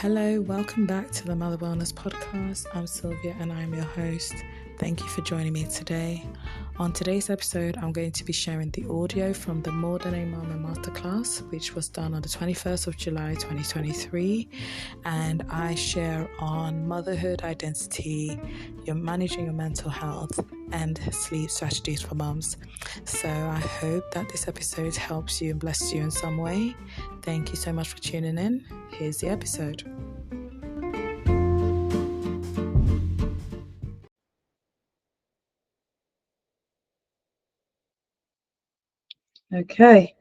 Hello, welcome back to the Mother Wellness Podcast. I'm Sylvia and I'm your host. Thank you for joining me today. On today's episode, I'm going to be sharing the audio from the More Than a Mama Masterclass, which was done on the 21st of July 2023. And I share on motherhood identity, managing your mental health, and sleep strategies for mums. So I hope that this episode helps you and blesses you in some way. Thank you so much for tuning in. Here's the episode. Okay,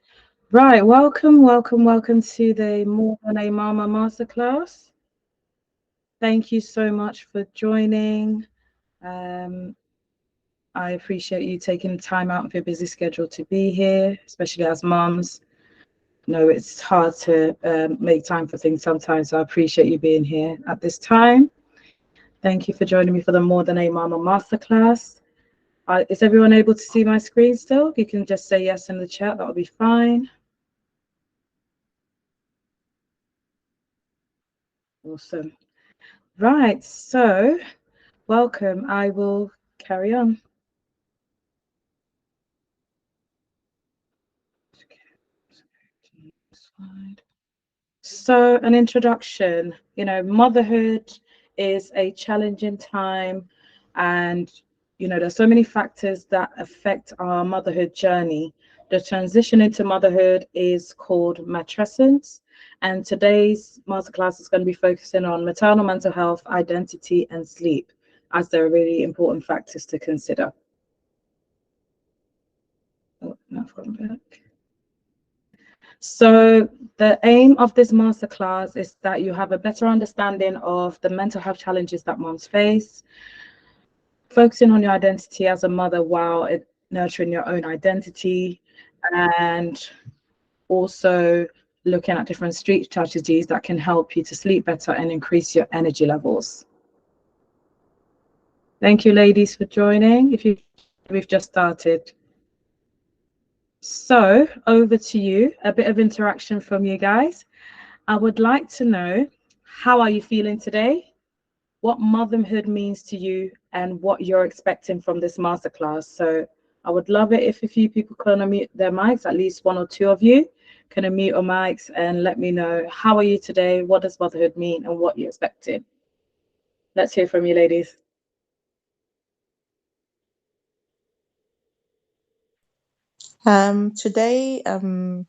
right. Welcome to the More Than a Mama Masterclass. Thank you so much for joining. I appreciate you taking time out of your busy schedule to be here, especially as mums. No, it's hard to make time for things sometimes, so I appreciate you being here at this time. Thank you for joining me for the More Than a Mama Masterclass. Is everyone able to see my screen still? You can just say yes in the chat, that'll be fine. Awesome. Right, so welcome. I will carry on. So an introduction, motherhood is a challenging time, and there's so many factors that affect our motherhood journey. The transition into motherhood is called matrescence, and today's masterclass is going to be focusing on maternal mental health, identity, and sleep, as they're really important factors to consider. Oh, now I've gone back. So the aim of this masterclass is that you have a better understanding of the mental health challenges that moms face, focusing on your identity as a mother while nurturing your own identity, and also looking at different sleep strategies that can help you to sleep better and increase your energy levels. Thank you, ladies, for joining. We've just started. So over to you, a bit of interaction from you guys. I would like to know, how are you feeling today? What motherhood means to you and what you're expecting from this masterclass. So I would love it if a few people can unmute their mics, at least one or two of you can unmute your mics and let me know, how are you today? What does motherhood mean and what you're expecting? Let's hear from you, ladies. Today I'm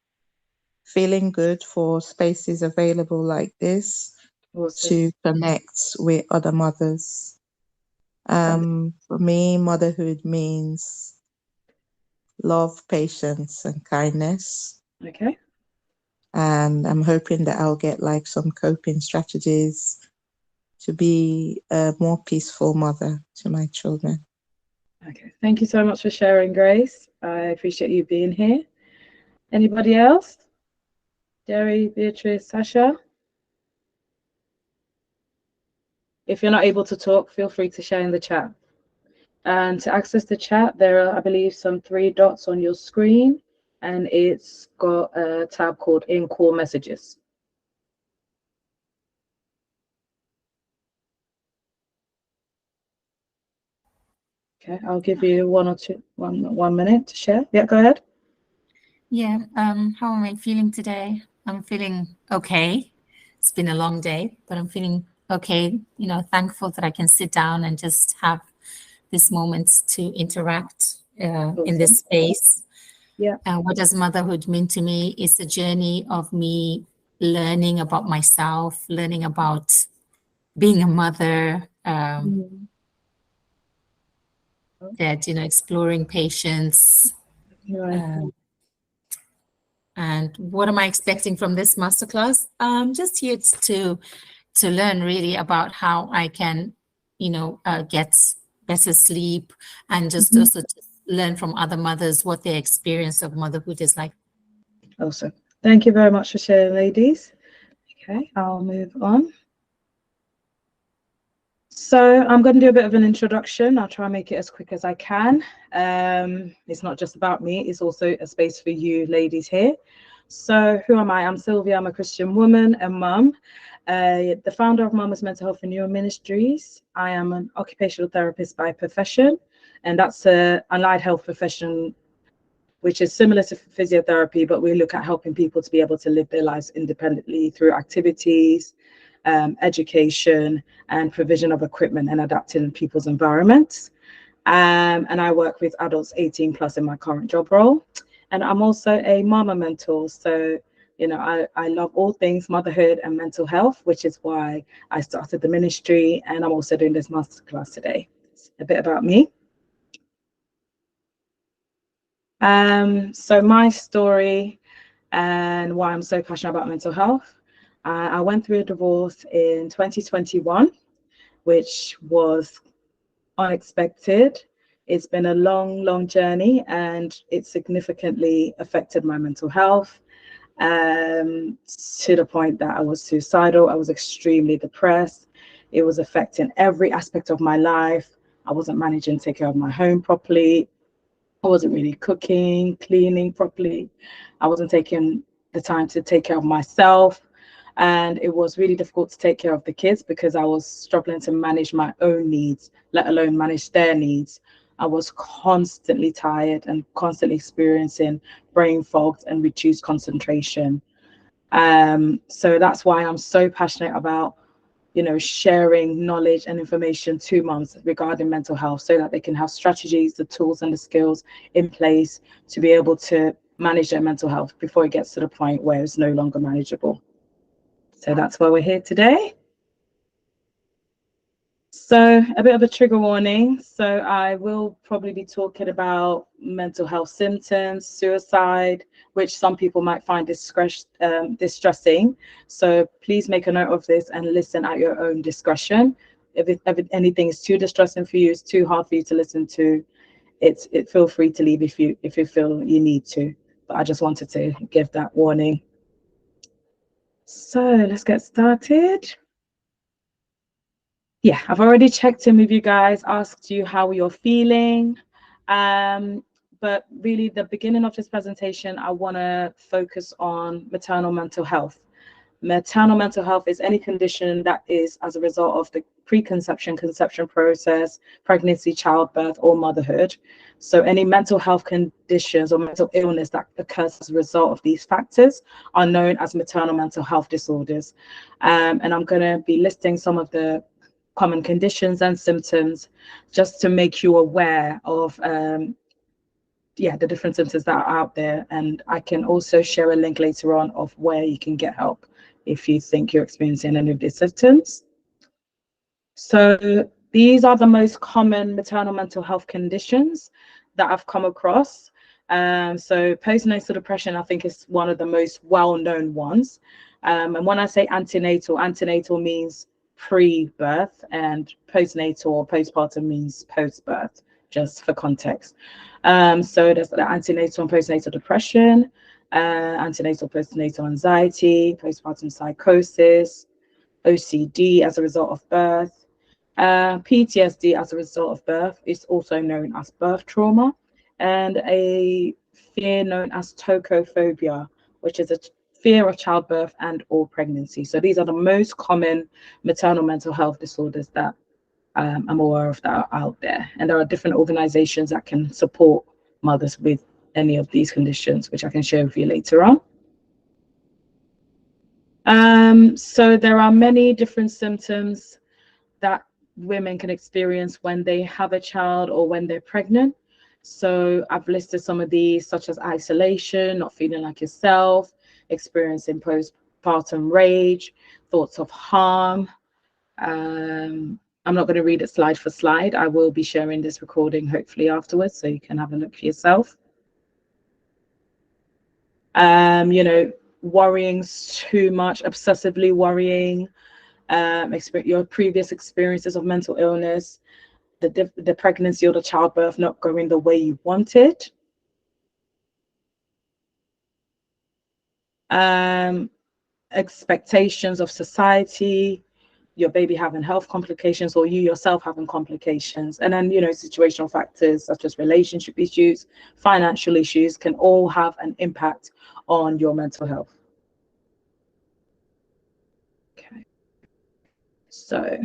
feeling good for spaces available like this. Awesome. To connect with other mothers. For me, motherhood means love, patience, and kindness. Okay. And I'm hoping that I'll get like some coping strategies to be a more peaceful mother to my children. Okay, thank you so much for sharing, Grace. I appreciate you being here. Anybody else? Jerry, Beatrice, Sasha? If you're not able to talk, feel free to share in the chat. And to access the chat, there are, I believe, some 3 dots on your screen, and it's got a tab called In Call Messages. Okay, I'll give you one minute to share. Yeah, go ahead. Yeah, how am I feeling today? I'm feeling okay. It's been a long day, but I'm feeling okay, thankful that I can sit down and just have this moment to interact in this space. Yeah. What does motherhood mean to me? It's a journey of me learning about myself, learning about being a mother, that, exploring patience. And what am I expecting from this masterclass? Just here to learn really about how I can, get better sleep, and just also to learn from other mothers what their experience of motherhood is like. Awesome. Thank you very much for sharing, ladies. Okay, I'll move on. So I'm going to do a bit of an introduction. I'll try and make it as quick as I can. It's not just about me, it's also a space for you ladies here. So who am I? I'm Sylvia. I'm a Christian woman and mum. the founder of Mama's Mental Health and Neuro Ministries. I am an occupational therapist by profession, and that's a allied health profession, which is similar to physiotherapy, but we look at helping people to be able to live their lives independently through activities, education, and provision of equipment and adapting people's environments. And I work with adults 18 plus in my current job role. And I'm also a mama mentor. So, you know, I love all things motherhood and mental health, which is why I started the ministry. And I'm also doing this masterclass today. It's a bit about me. So my story and why I'm so passionate about mental health. I went through a divorce in 2021, which was unexpected. It's been a long journey, and it significantly affected my mental health, to the point that I was suicidal. I was extremely depressed. It was affecting every aspect of my life. I wasn't managing to take care of my home properly. I wasn't really cooking, cleaning properly. I wasn't taking the time to take care of myself. And it was really difficult to take care of the kids because I was struggling to manage my own needs, let alone manage their needs. I was constantly tired and constantly experiencing brain fog and reduced concentration. So that's why I'm so passionate about, you know, sharing knowledge and information to moms regarding mental health so that they can have strategies, the tools and the skills in place to be able to manage their mental health before it gets to the point where it's no longer manageable. So that's why we're here today. So a bit of a trigger warning. So I will probably be talking about mental health symptoms, suicide, which some people might find distressing. So please make a note of this and listen at your own discretion. If anything is too distressing for you, it's too hard for you to listen to, feel free to leave if you feel you need to. But I just wanted to give that warning. So let's get started. Yeah, I've already checked in with you guys, asked you how you're feeling. But really the beginning of this presentation, I want to focus on maternal mental health. Maternal mental health is any condition that is as a result of the preconception, conception process, pregnancy, childbirth, or motherhood. So any mental health conditions or mental illness that occurs as a result of these factors are known as maternal mental health disorders. And I'm going to be listing some of the common conditions and symptoms just to make you aware of the different symptoms that are out there. And I can also share a link later on of where you can get help if you think you're experiencing any of these symptoms. So these are the most common maternal mental health conditions that I've come across. So postnatal depression, I think, is one of the most well-known ones. And when I say antenatal means pre-birth, and postnatal or postpartum means post-birth, just for context. So there's the antenatal and postnatal depression, antenatal postnatal anxiety, postpartum psychosis, OCD as a result of birth, PTSD as a result of birth is also known as birth trauma, and a fear known as tocophobia, which is a fear of childbirth and or pregnancy. So these are the most common maternal mental health disorders that I'm aware of that are out there. And there are different organizations that can support mothers with any of these conditions, which I can share with you later on. So there are many different symptoms that women can experience when they have a child or when they're pregnant. So I've listed some of these, such as isolation, not feeling like yourself, experiencing postpartum rage, thoughts of harm. I'm not going to read it slide for slide. I will be sharing this recording hopefully afterwards, so you can have a look for yourself. You know, worrying too much, obsessively worrying, your previous experiences of mental illness, the pregnancy or the childbirth not going the way you wanted. Expectations of society, your baby having health complications or you yourself having complications. And then, you know, situational factors such as relationship issues, financial issues can all have an impact on your mental health. Okay. So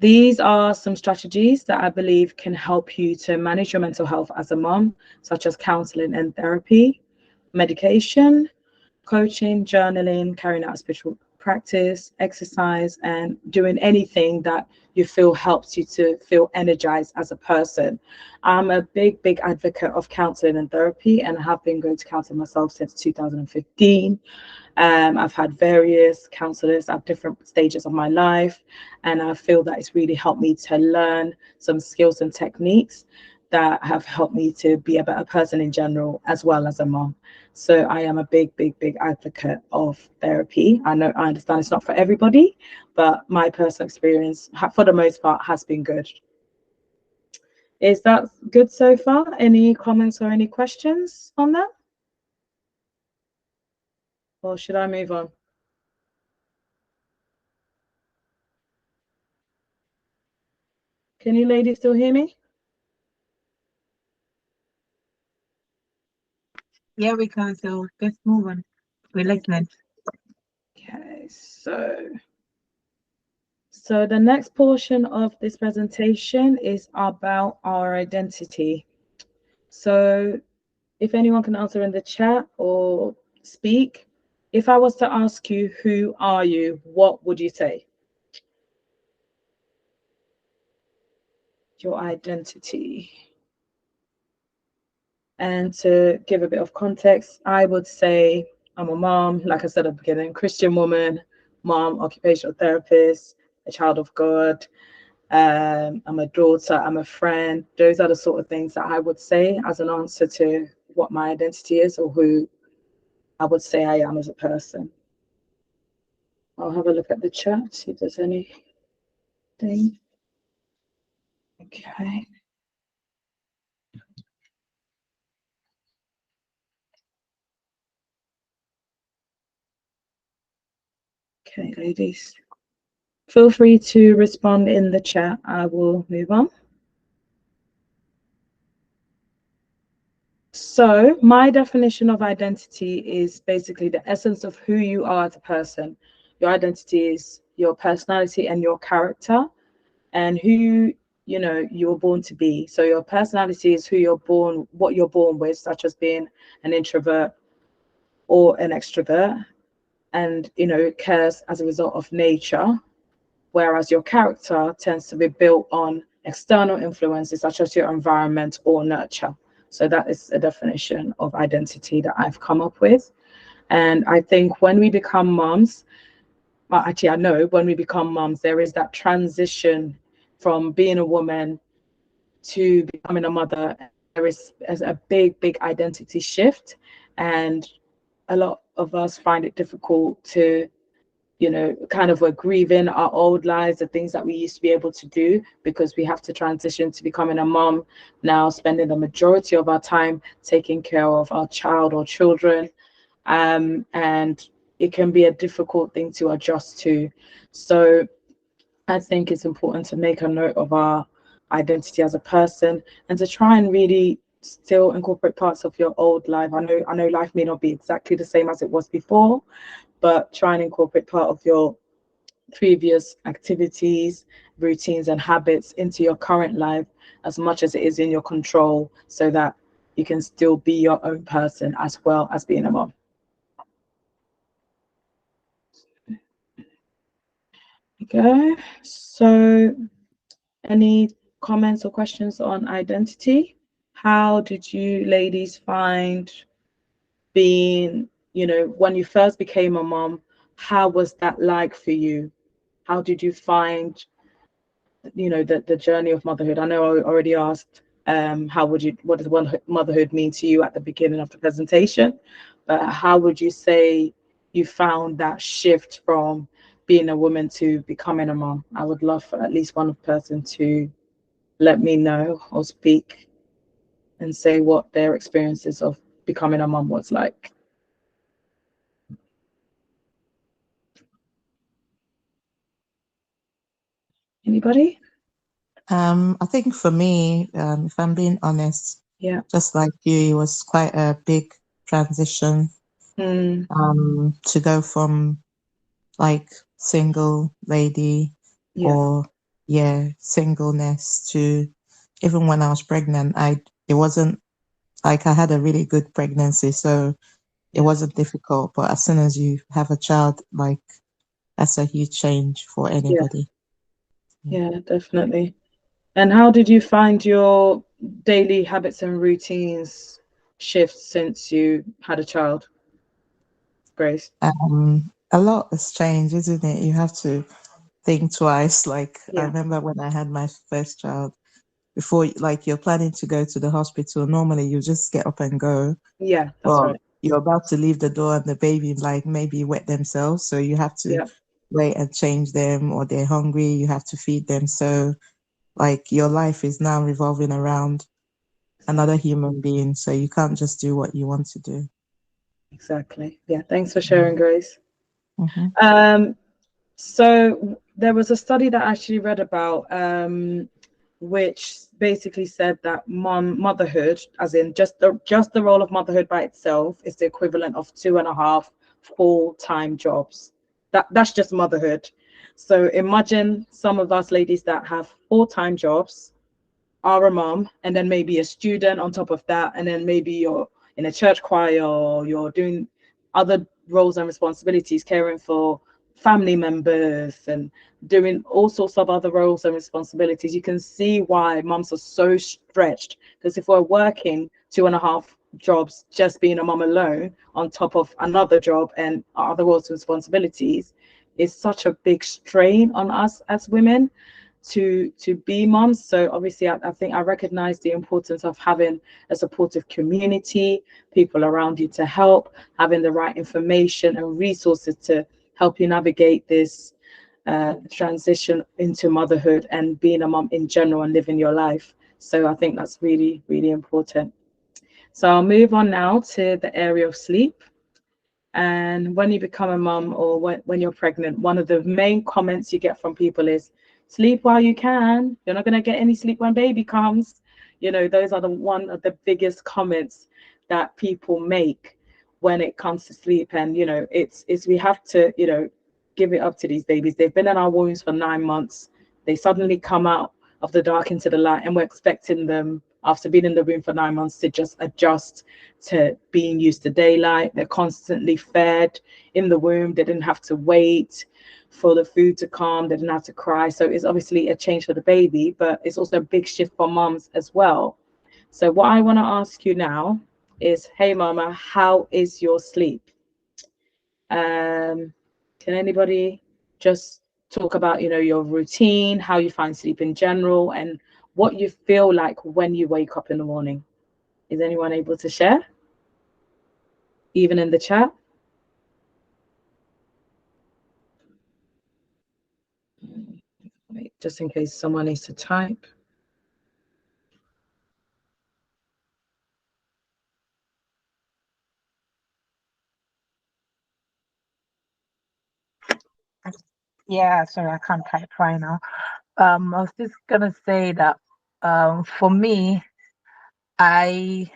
these are some strategies that I believe can help you to manage your mental health as a mom, such as counseling and therapy, medication, coaching, journaling, carrying out spiritual practice, exercise, and doing anything that you feel helps you to feel energized as a person. I'm a big advocate of counseling and therapy, and I have been going to counseling myself since 2015. I've had various counselors at different stages of my life, and I feel that it's really helped me to learn some skills and techniques that have helped me to be a better person in general, as well as a mom. So I am a big advocate of therapy. I understand it's not for everybody, but my personal experience, for the most part, has been good. Is that good so far? Any comments or any questions on that? Or should I move on? Can you ladies still hear me? Yeah, we can. So let's move on. We're listening. Okay, so the next portion of this presentation is about our identity. So if anyone can answer in the chat or speak, if I was to ask you, who are you, what would you say? Your identity. And to give a bit of context, I would say I'm a mom, like I said at the beginning, Christian woman, mom, occupational therapist, a child of God. I'm a daughter, I'm a friend. Those are the sort of things that I would say as an answer to what my identity is or who I would say I am as a person. I'll have a look at the chat, see if there's anything. Okay. Okay, ladies. Feel free to respond in the chat. I will move on. So my definition of identity is basically the essence of who you are as a person. Your identity is your personality and your character and who you were born to be. So your personality is who you're born, what you're born with, such as being an introvert or an extrovert, and it cares as a result of nature, whereas your character tends to be built on external influences such as your environment or nurture. So that is a definition of identity that I've come up with. And I think when we become moms, well, actually, I know when we become moms, there is that transition from being a woman to becoming a mother. There is a big identity shift. And a lot of us find it difficult to kind of we're grieving our old lives, the things that we used to be able to do, because we have to transition to becoming a mom now, spending the majority of our time taking care of our child or children. And it can be a difficult thing to adjust to. So I think it's important to make a note of our identity as a person and to try and really still incorporate parts of your old life. I know life may not be exactly the same as it was before, but try and incorporate part of your previous activities, routines, and habits into your current life as much as it is in your control, so that you can still be your own person as well as being a mom. Okay, so any comments or questions on identity? How did you ladies find being, when you first became a mom, how was that like for you? How did you find, the journey of motherhood? I know I already asked, what does motherhood mean to you at the beginning of the presentation, but how would you say you found that shift from being a woman to becoming a mom? I would love for at least one person to let me know or speak and say what their experiences of becoming a mom was like. Anybody? I think for me, if I'm being honest, Yeah. just like you, it was quite a big transition to go from like single lady or singleness to even when I was pregnant, it wasn't like I had a really good pregnancy, so it wasn't difficult. But as soon as you have a child, like that's a huge change for Yeah, anybody. yeah, definitely. And how did you find your daily habits and routines shift since you had a child, Grace? A lot has changed, isn't it? You have to think twice. Like I Yeah, remember when I had my first child, before like you're planning to go to the hospital, normally you just get up and go. yeah, that's Well, right. you're about to leave the door and the baby like maybe wet themselves, so you have to Yeah, wait and change them, or they're hungry, you have to feed them. So like your life is now revolving around another exactly. human being, so you can't just do what you want to do. Exactly. Yeah, thanks for sharing, Grace. Mm-hmm. Um, so there was a study that I actually read about, which basically said that motherhood, as in just the role of motherhood by itself, is the equivalent of 2.5 full-time jobs. That's just motherhood. So imagine some of us ladies that have full-time jobs, are a mom, and then maybe a student on top of that, and then maybe you're in a church choir, or you're doing other roles and responsibilities, caring for family members and doing all sorts of other roles and responsibilities. You can see why moms are so stretched, because if we're working 2.5 jobs, just being a mom alone on top of another job and other roles and responsibilities, is such a big strain on us as women to be moms. So obviously I think I recognize the importance of having a supportive community, people around you to help, having the right information and resources to help you navigate this transition into motherhood and being a mom in general and living your life. So I think that's really, really important. So I'll move on now to the area of sleep. And when you become a mom, or when you're pregnant, one of the main comments you get from people is sleep while you can. You're not going to get any sleep when baby comes. Those are the one of the biggest comments that people make when it comes to sleep. And it's we have to give it up to these babies. They've been in our wombs for 9 months. They suddenly come out of the dark into the light, and we're expecting them, after being in the room for 9 months, to just adjust to being used to daylight. They're constantly fed in the womb. They didn't have to wait for the food to come. They didn't have to cry. So it's obviously a change for the baby, but it's also a big shift for mums as well. So what I want to ask you now is, hey mama, how is your sleep? Can anybody just talk about your routine, how you find sleep in general, and what you feel like when you wake up in the morning? Is anyone able to share, even in the chat? Wait, just in case someone needs to type. Yeah, sorry, I can't type right now. I was just gonna say that for me, I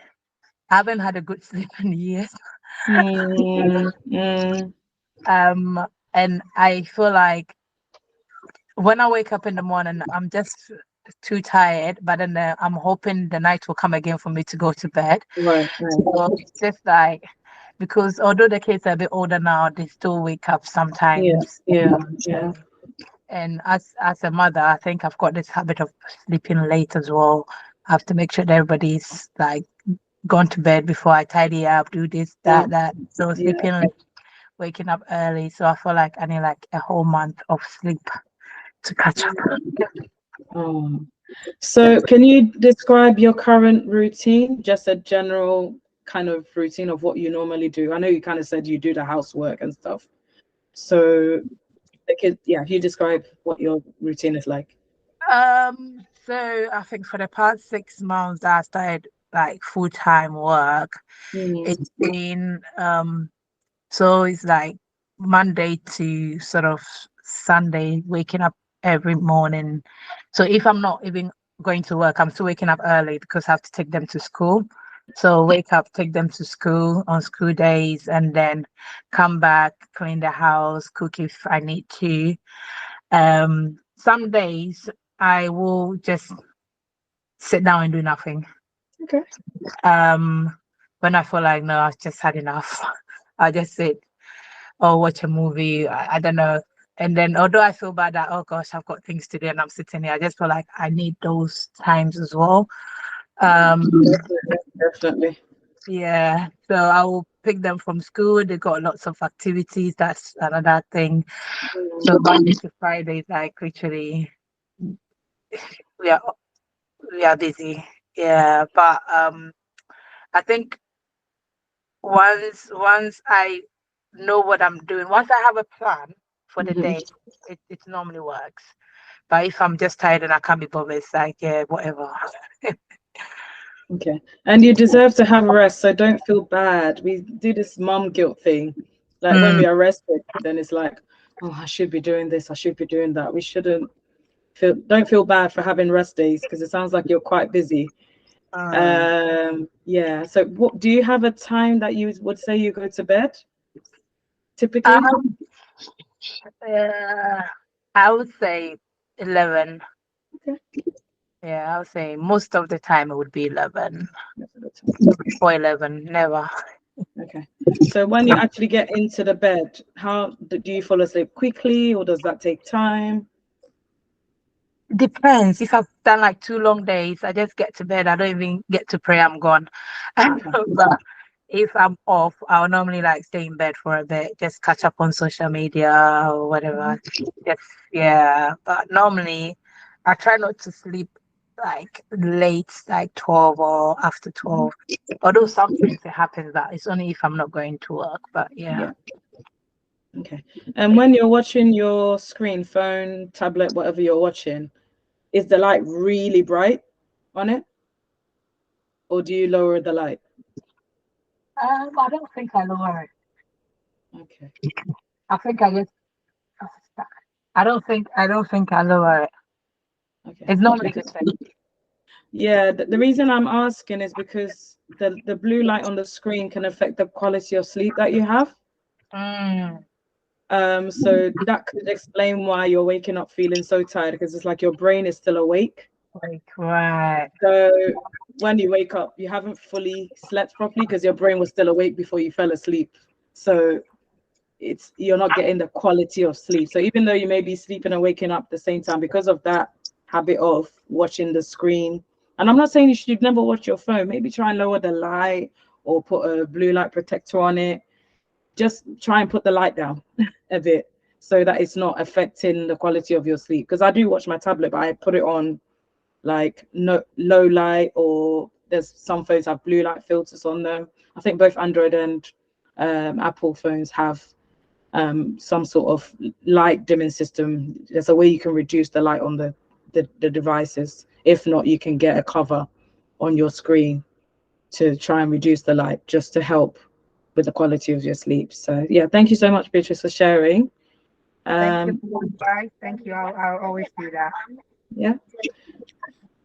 haven't had a good sleep in years. Mm, mm, Um, and I feel like when I wake up in the morning, I'm just too tired, but then I'm hoping the night will come again for me to go to bed. right, right. So it's just like, because although the kids are a bit older now, they still wake up Yeah, sometimes. yeah, yeah, And as a mother, I think I've got this habit of sleeping late as well. I have to make sure that everybody's like gone to bed before I tidy up, do this, yeah, that. So yeah. sleeping late, waking up early. So I feel like I need like a whole month of sleep to catch up. Um, so can you describe your current routine, just a general kind of routine of what you normally do? I know you kind of said you do the housework and stuff. So yeah, if you describe what your routine is like. So I think for the past 6 months that I started like full-time work, Mm, it's been so it's like Monday to sort of Sunday, waking up every morning. So if I'm not even going to work, I'm still waking up early because I have to take them to school. So wake up, take them to school on school days, and then come back, clean the house, cook if I need to. some days I will just sit down and do nothing. Okay. When I feel like no, I've just had enough, I'll just sit or watch a movie. I don't know. And then although I feel bad that oh gosh, I've got things to do and I'm sitting here, I just feel like I need those times as well. Definitely. Yeah. So I will pick them from school. They got lots of activities. That's another thing. So Monday to Friday is like literally we are we are busy. Yeah. But I think once I know what I'm doing, once I have a plan for the Mhm. day, it normally works. But if I'm just tired and I can't be bothered, it's like yeah, whatever. Okay. And you deserve to have rest, so don't feel bad. We do this mom guilt thing. Like when Mm, we are rested, then it's like, oh, I should be doing this, I should be doing that. We shouldn't don't feel bad for having rest days because it sounds like you're quite busy. mm. Yeah. So what do you have a time that you would say you go to bed typically? Um, uh, I would say 11. Okay. Yeah, I would say most of the time it would be 11 That's a good time. or 11. Never. Okay. So when you actually get into the bed, how do you fall asleep quickly or does that take time? Depends. If I've done like 2 long days, I just get to bed. I don't even get to pray. I'm gone. Okay. But if I'm off, I'll normally like stay in bed for a bit, just catch up on social media or whatever. Just yeah. But normally, I try not to sleep like late, like 12 or after 12. Although sometimes it happens that it's only if I'm not going to work. But yeah. Yeah. Okay. And when you're watching your screen, phone, tablet, whatever you're watching, is the light really bright on it? Or do you lower the light? I don't think I lower it. Okay. I think I just. I don't think I lower it. Okay. It's normally the Because same. yeah, the reason I'm asking is because the blue light on the screen can affect the quality of sleep that you have. Mm, So that could explain why you're waking up feeling so tired because it's like your brain is still awake. like right. So when you wake up, you haven't fully slept properly because your brain was still awake before you fell asleep. So you're not getting the quality of sleep. So even though you may be sleeping and waking up at the same time because of that habit of watching the screen. And I'm not saying you should never watch your phone. Maybe try and lower the light or put a blue light protector on it. Just try and put the light down a bit so that it's not affecting the quality of your sleep. Because I do watch my tablet, but I put it on like no low light, or there's some phones have blue light filters on them. I think both Android and Apple phones have some sort of light dimming system. There's a way you can reduce the light on the devices. If not, you can get a cover on your screen to try and reduce the light just to help with the quality of your sleep. So yeah, thank you so much, Beatrice, for sharing. Thank you. Um, Bye. Thank you. I'll always do that. yeah,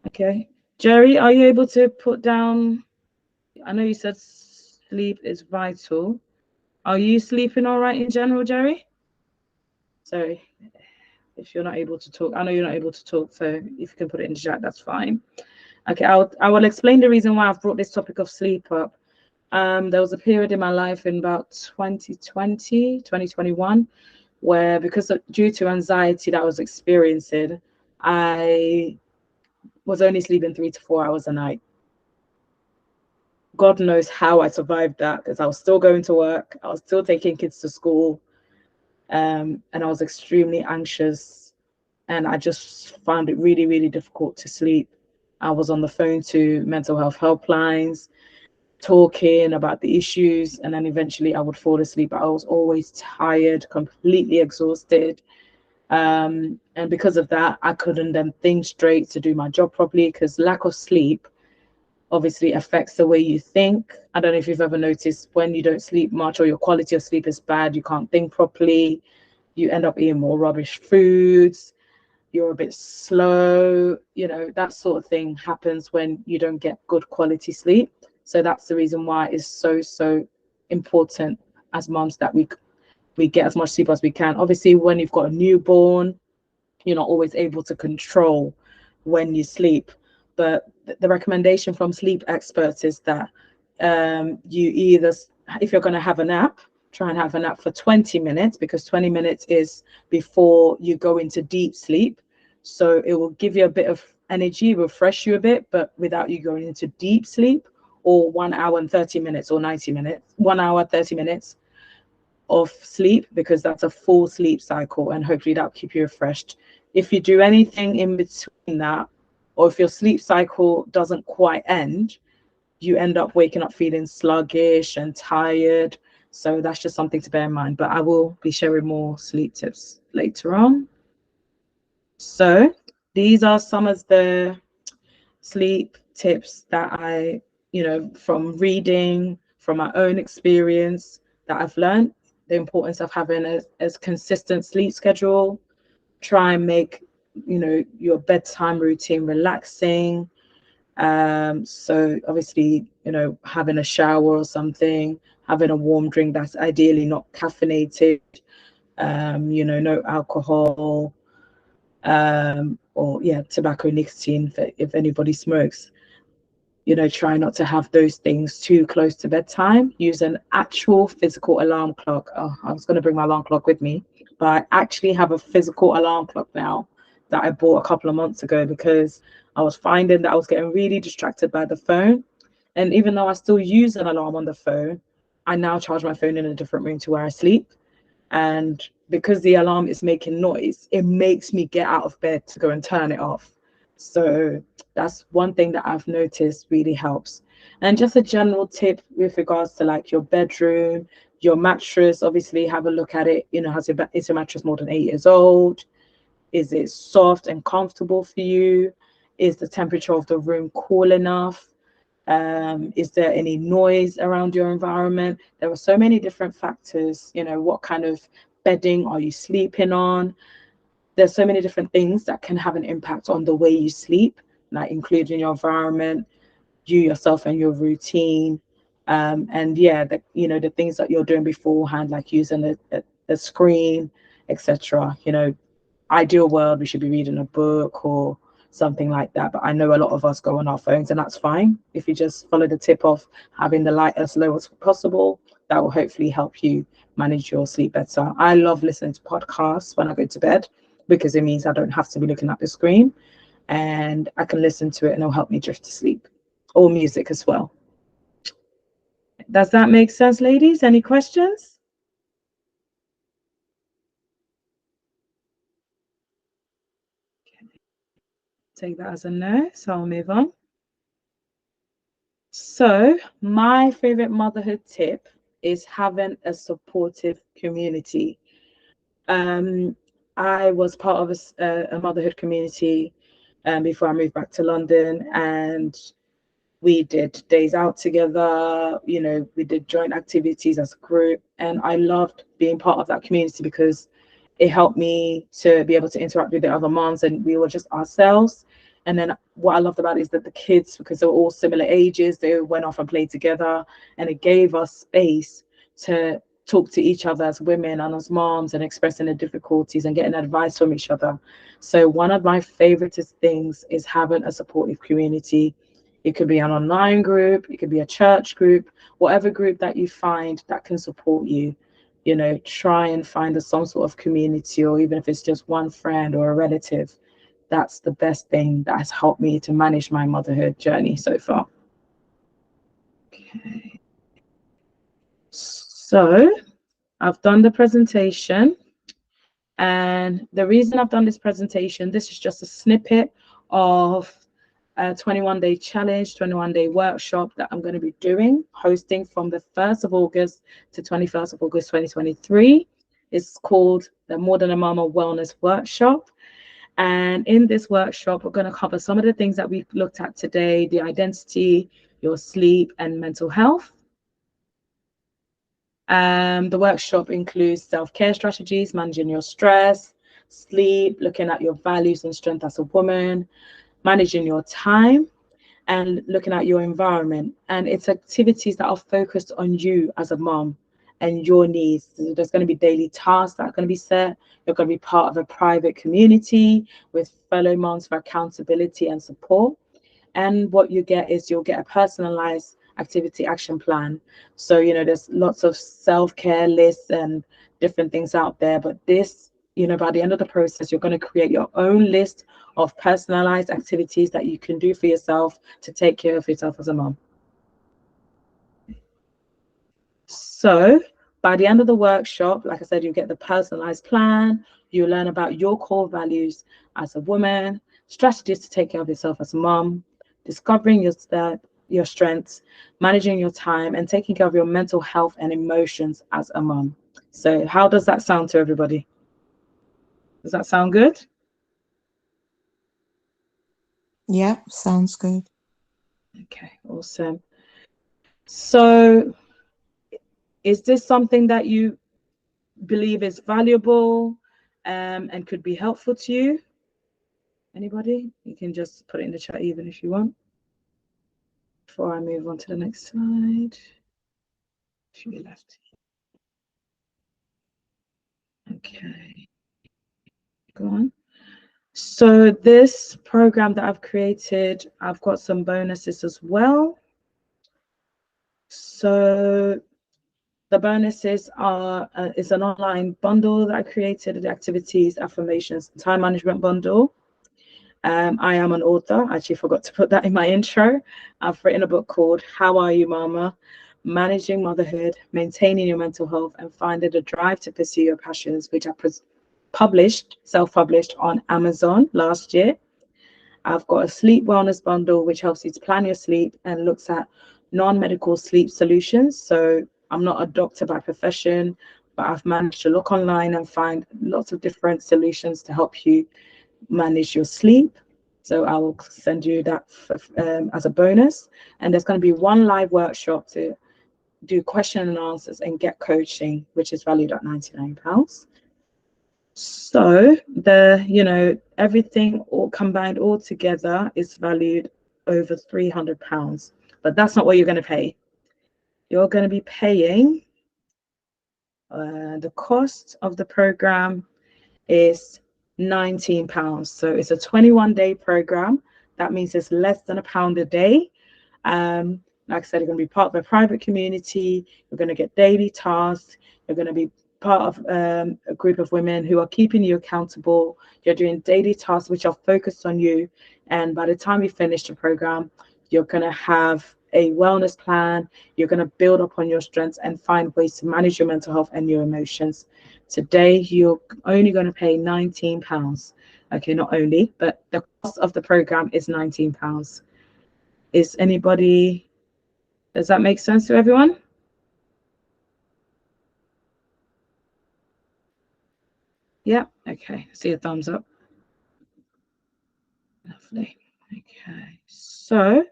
okay. Jerry, are you able to put down? I know you said sleep is vital. Are you sleeping all right in general, Jerry? Sorry if you're not able to talk. I know you're not able to talk, so if you can put it in the chat, that's fine. Okay, I will explain the reason why I've brought this topic of sleep up. There was a period in my life in about 2020, 2021, where due to anxiety that I was experiencing, I was only sleeping 3 to 4 hours a night. God knows how I survived that because I was still going to work, I was still taking kids to school, and I was extremely anxious, and I just found it really, really difficult to sleep. I was on the phone to mental health helplines, talking about the issues, and then eventually I would fall asleep. I was always tired, completely exhausted. And because of that, I couldn't then think straight to do my job properly because lack of sleep obviously affects the way you think. I don't know if you've ever noticed when you don't sleep much or your quality of sleep is bad, you can't think properly, you end up eating more rubbish foods, you're a bit slow, that sort of thing happens when you don't get good quality sleep. So that's the reason why it's so important as moms that we get as much sleep as we can. Obviously, when you've got a newborn, you're not always able to control when you sleep. But the recommendation from sleep experts is that you either, if you're going to have a nap, try and have a nap for 20 minutes, because 20 minutes is before you go into deep sleep. So it will give you a bit of energy, refresh you a bit, but without you going into deep sleep. Or 1 hour and 30 minutes or 90 minutes, 1 hour, 30 minutes of sleep, because that's a full sleep cycle, and hopefully that'll keep you refreshed. If you do anything in between that, or if your sleep cycle doesn't quite end, you end up waking up feeling sluggish and tired. So that's just something to bear in mind. But I will be sharing more sleep tips later on. So these are some of the sleep tips that I, from reading, from my own experience, that I've learned. The importance of having a consistent sleep schedule. Try and make, your bedtime routine relaxing. So obviously, having a shower or something, having a warm drink that's ideally not caffeinated, no alcohol, or tobacco, nicotine, if anybody smokes. Try not to have those things too close to bedtime. Use an actual physical alarm clock. Oh, I was going to bring my alarm clock with me, but I actually have a physical alarm clock now that I bought a couple of months ago, because I was finding that I was getting really distracted by the phone. And even though I still use an alarm on the phone, I now charge my phone in a different room to where I sleep. And because the alarm is making noise, it makes me get out of bed to go and turn it off. So that's one thing that I've noticed really helps. And just a general tip with regards to like your bedroom, your mattress, obviously have a look at it. Is your mattress more than 8 years old? Is it soft and comfortable for you? Is the temperature of the room cool enough? Is there any noise around your environment? There are so many different factors. What kind of bedding are you sleeping on? There's so many different things that can have an impact on the way you sleep, like including your environment, you yourself and your routine. And the things that you're doing beforehand, like using a screen, etc. Ideal world, we should be reading a book or something like that. But I know a lot of us go on our phones, and that's fine. If you just follow the tip of having the light as low as possible, that will hopefully help you manage your sleep better. I love listening to podcasts when I go to bed, because it means I don't have to be looking at the screen, and I can listen to it and it'll help me drift to sleep. Or music as well. Does that make sense, ladies? Any questions? Take that as a no, so I'll move on. So my favorite motherhood tip is having a supportive community. I was part of a motherhood community before I moved back to London, and we did days out together. We did joint activities as a group, and I loved being part of that community because it helped me to be able to interact with the other moms, and we were just ourselves. And then what I loved about it is that the kids, because they were all similar ages, they went off and played together, and it gave us space to talk to each other as women and as moms, and expressing the difficulties and getting advice from each other. So one of my favorite things is having a supportive community. It could be an online group, it could be a church group, whatever group that you find that can support you. Try and find some sort of community, or even if it's just one friend or a relative. That's the best thing that has helped me to manage my motherhood journey so far. Okay. So I've done the presentation. And the reason I've done this presentation, this is just a snippet of a 21-day challenge, 21-day workshop that I'm going to be hosting from the 1st of August to 21st of August 2023. It's called the More Than a Mama Wellness Workshop. And in this workshop, we're going to cover some of the things that we've looked at today: the identity, your sleep, and mental health. The workshop includes self-care strategies, managing your stress, sleep, looking at your values and strength as a woman, managing your time, and looking at your environment. And it's activities that are focused on you as a mom and your needs. So there's going to be daily tasks that are going to be set. You're going to be part of a private community with fellow moms for accountability and support. And what you get is you'll get a personalized activity action plan. So, you know, there's lots of self-care lists and different things out there, but this, you know, by the end of the process, you're going to create your own list of personalized activities that you can do for yourself to take care of yourself as a mom. So by the end of the workshop, like I said, you get the personalized plan, you learn about your core values as a woman, strategies to take care of yourself as a mom, discovering your strengths, managing your time, and taking care of your mental health and emotions as a mom. So how does that sound to everybody? Does that sound good? Yeah, sounds good. Okay, awesome. So is this something that you believe is valuable and could be helpful to you? Anybody? You can just put it in the chat even if you want. Before I move on to the next slide. Should be left. Okay. Go on. So this program that I've created, I've got some bonuses as well. So the bonuses are is an online bundle that I created, the activities, affirmations, time management bundle. I am an author. I actually forgot to put that in my intro. I've written a book called How Are You, Mama? Managing Motherhood, Maintaining Your Mental Health, and Finding the Drive to Pursue Your Passions, which I self-published on Amazon last year. I've got a sleep wellness bundle, which helps you to plan your sleep and looks at non-medical sleep solutions. So I'm not a doctor by profession, but I've managed to look online and find lots of different solutions to help you manage your sleep. So I will send you that as a bonus. And there's going to be one live workshop to do question and answers and get coaching, which is valued at £99. So everything all combined all together is valued over £300. But that's not what you're going to pay. You're going to be paying the cost of the program is £19. So it's a 21-day program. That means it's less than £1 a day. Like I said, you're going to be part of a private community. You're going to get daily tasks. You're going to be part of a group of women who are keeping you accountable. You're doing daily tasks which are focused on you. And by the time you finish the program, you're going to have a wellness plan. You're going to build upon your strengths and find ways to manage your mental health and your emotions. Today, you're only going to pay £19. Okay, not only, but the cost of the program is £19. Does that make sense to everyone? Yeah, okay, see a thumbs up. Lovely. Okay, so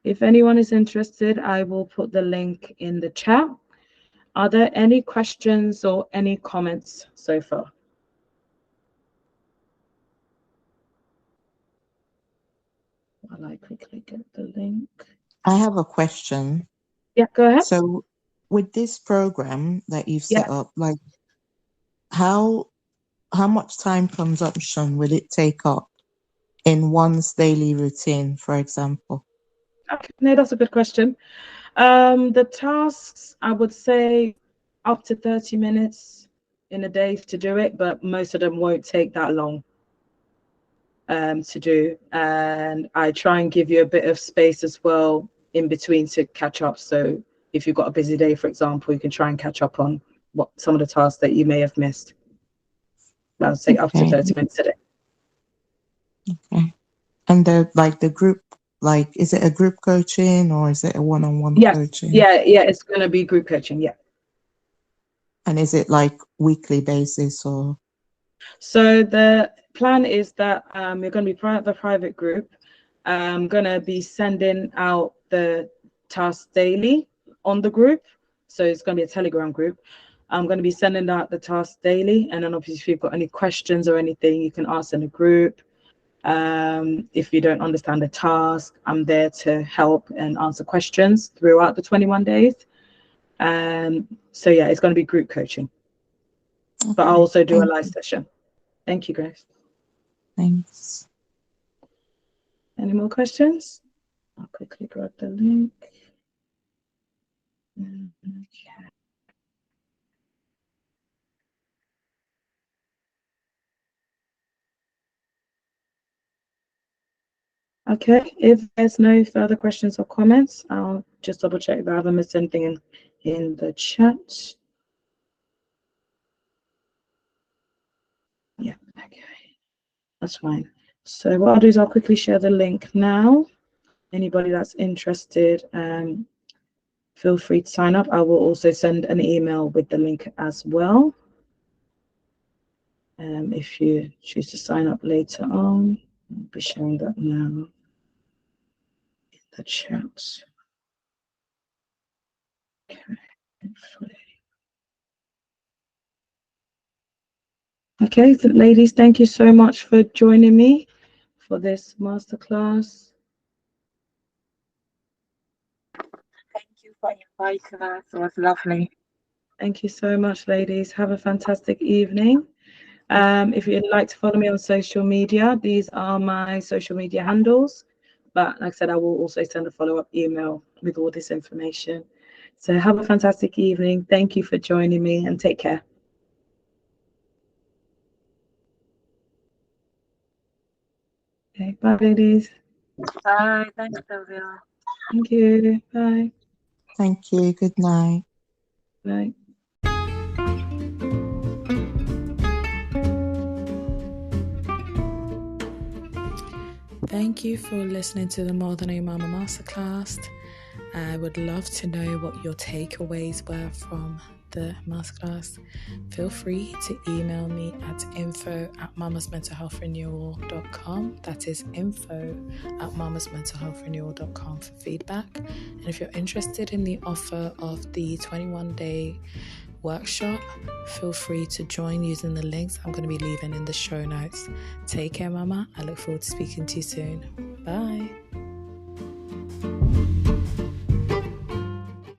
if anyone is interested, I will put the link in the chat. Are there any questions or any comments so far? While I quickly get the link. I have a question. Yeah, go ahead. So with this program that you've set up, like how much time consumption will it take up in one's daily routine, for example? Okay, no, that's a good question. The tasks, I would say up to 30 minutes in a day to do it, but most of them won't take that long to do. And I try and give you a bit of space as well in between to catch up. So if you've got a busy day, for example, you can try and catch up on some of the tasks that you may have missed. I would say up to 30 minutes a day. Okay. And the group, is it a group coaching or is it a one-on-one coaching? Yeah, it's going to be group coaching, yeah. And is it like weekly basis or? So the plan is that you're going to be part of a private group. I'm going to be sending out the tasks daily on the group. So it's going to be a Telegram group. I'm going to be sending out the tasks daily. And then obviously if you've got any questions or anything, you can ask in the group. If you don't understand the task, I'm there to help and answer questions throughout the 21 days. So yeah, it's going to be group coaching, but I'll also do a live session. Thank you, Grace. Thanks. Any more questions? I'll quickly grab the link. Okay, if there's no further questions or comments, I'll just double check that I haven't missed anything in the chat. Yeah, okay, that's fine. So what I'll do is I'll quickly share the link now. Anybody that's interested, feel free to sign up. I will also send an email with the link as well. If you choose to sign up later on, I'll be sharing that now in the chat. Okay, so ladies, thank you so much for joining me for this masterclass. Thank you for inviting us. It was lovely. Thank you so much, ladies. Have a fantastic evening. If you'd like to follow me on social media, these are my social media handles. But like I said, I will also send a follow-up email with all this information. So have a fantastic evening. Thank you for joining me and take care. Okay, bye, ladies. Bye. Thanks, Sylvia. Thank you. Bye. Thank you. Good night. Bye. Thank you for listening to the More Than a Mama Masterclass. I would love to know what your takeaways were from the masterclass. Feel free to email me at info@mamasmentalhealthrenewal.com. That is info@mamasmentalhealthrenewal.com for feedback. And if you're interested in the offer of the 21-day workshop, feel free to join using the links I'm going to be leaving in the show notes. Take care, Mama. I look forward to speaking to you soon. Bye.